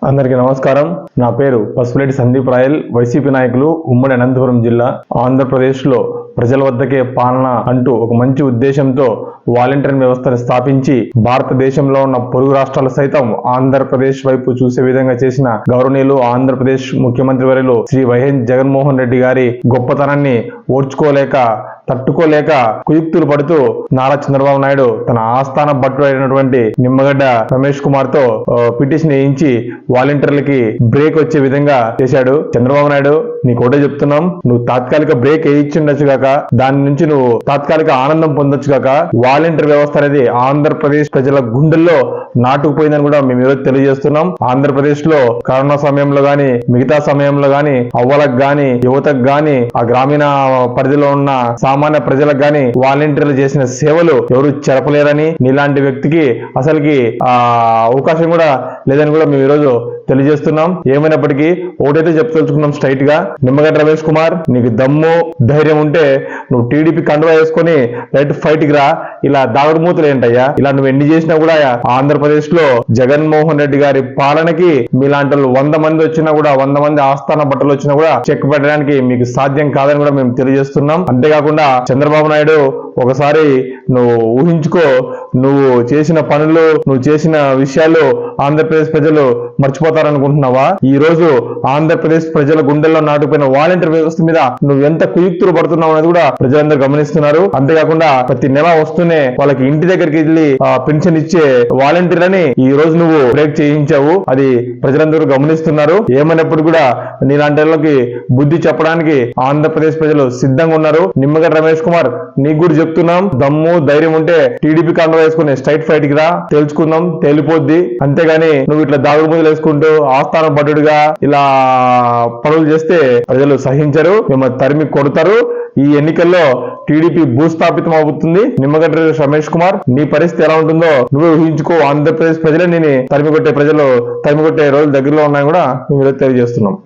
అందరికీ నమస్కారం. నా పేరు పసుపులేటి సందీప్ రాయల్. వైసీపీ నాయకులు, ఉమ్మడి అనంతపురం జిల్లా. ఆంధ్రప్రదేశ్ లో ప్రజల వద్దకే పాలన అంటూ ఒక మంచి ఉద్దేశంతో వాలంటీర్ వ్యవస్థను స్థాపించి భారతదేశంలో ఉన్న పొరుగు రాష్ట్రాలు సైతం ఆంధ్రప్రదేశ్ వైపు చూసే విధంగా చేసిన గౌరవనీయులు ఆంధ్రప్రదేశ్ ముఖ్యమంత్రి వర్యులు శ్రీ వైఎస్ జగన్మోహన్ రెడ్డి గారి గొప్పతనాన్ని ఓర్చుకోలేక, తట్టుకోలేక కుయుక్తులు పడుతూ నారా చంద్రబాబు నాయుడు తన ఆస్థాన భట్టుడు అయినటువంటి నిమ్మగడ్డ రమేష్ కుమార్ తో పిటిషన్ వేయించి వాలంటీర్లకి బ్రేక్ వచ్చే విధంగా చేశాడు. చంద్రబాబు నాయుడు, నీకు ఒకటే చెప్తున్నాం, నువ్వు తాత్కాలిక బ్రేక్ వేయించుండొచ్చు కాక, దాని నుంచి నువ్వు తాత్కాలిక ఆనందం పొందొచ్చు కాక, వాలంటీర్ వ్యవస్థ అనేది ఆంధ్రప్రదేశ్ ప్రజల గుండెల్లో నాటుకుపోయిందని కూడా మేము ఈరోజు తెలియజేస్తున్నాం. ఆంధ్రప్రదేశ్ లో కరోనా సమయంలో గాని, మిగతా సమయంలో గాని, అవ్వలకు గాని, యువతకు గాని, ఆ గ్రామీణ పరిధిలో ఉన్న సామాన్య ప్రజలకు గాని వాలంటీర్లు చేసిన సేవలు ఎవరు చెరపలేరని, నీలాంటి వ్యక్తికి అసలుకి అవకాశం కూడా లేదని కూడా మేము ఈరోజు తెలియజేస్తున్నాం. ఏమైనప్పటికీ ఒకటైతే చెప్తలుచుకున్నాం స్ట్రైట్ గా, నిమ్మగడ్డ రమేష్ కుమార్, నీకు దమ్ము ధైర్యం ఉంటే నువ్వు టీడీపీ కండువా వేసుకొని రైట్ ఫైట్ కి రా. ఇలా దాగుడు మూతలు ఏంటయ్యా? ఇలా నువ్వు ఎన్ని చేసినా కూడా ఆంధ్రప్రదేశ్ లో జగన్మోహన్ రెడ్డి గారి పాలనకి మీలాంటి 100 మంది వచ్చినా కూడా, 100 మంది ఆస్థాన బట్టలు వచ్చినా కూడా చెక్ పెట్టడానికి మీకు సాధ్యం కాదని కూడా మేము తెలియజేస్తున్నాం. అంతేకాకుండా చంద్రబాబు నాయుడు, ఒకసారి నువ్వు ఊహించుకో, నువ్వు చేసిన పనులు, నువ్వు చేసిన విషయాలు ఆంధ్రప్రదేశ్ ప్రజలు మర్చిపోతారనుకుంటున్నావా? ఈ రోజు ఆంధ్రప్రదేశ్ ప్రజల గుండెల్లో నాటుకుపోయిన వాలంటీర్ వ్యవస్థ మీద నువ్వు ఎంత కుయుక్తులు పడుతున్నావు అనేది కూడా ప్రజలందరూ గమనిస్తున్నారు. అంతేకాకుండా ప్రతి నెల వస్తూనే వాళ్ళకి ఇంటి దగ్గరికి వెళ్ళి పెన్షన్ ఇచ్చే వాలంటీర్లని ఈ రోజు నువ్వు బ్రేక్ చేయించావు. అది ప్రజలందరూ గమనిస్తున్నారు. ఏమైనప్పుడు కూడా నీలాంటి వాళ్ళకి బుద్ధి చెప్పడానికి ఆంధ్రప్రదేశ్ ప్రజలు సిద్ధంగా ఉన్నారు. నిమ్మగడ్డ రమేష్ కుమార్, నీకు కూడా చెప్తున్నాం, దమ్ము ధైర్యం ఉంటే టీడీపీ కండువా వేసుకుని స్ట్రైట్ ఫైట్ కి రా, తెలుసుకుందాం, తేలిపోద్ది. అంతేగాని నువ్వు ఇట్లా దాగుడు ముద్దలు వేసుకుంటూ ఆస్థాన భటుడుగా ఇలా పనులు చేస్తే ప్రజలు సహించరు, మిమ్మల్ని తరిమి కొడతారు. ఈ ఎన్నికల్లో టీడీపీ భూస్థాపితం అవుతుంది. నిమ్మగడ్డ రమేష్ కుమార్, నీ పరిస్థితి ఎలా ఉంటుందో నువ్వే ఊహించుకో. ఆంధ్రప్రదేశ్ ప్రజలే నేను తరిమి కొట్టే రోజులు దగ్గరలో ఉన్నాయని కూడా మేము తెలియజేస్తున్నాం.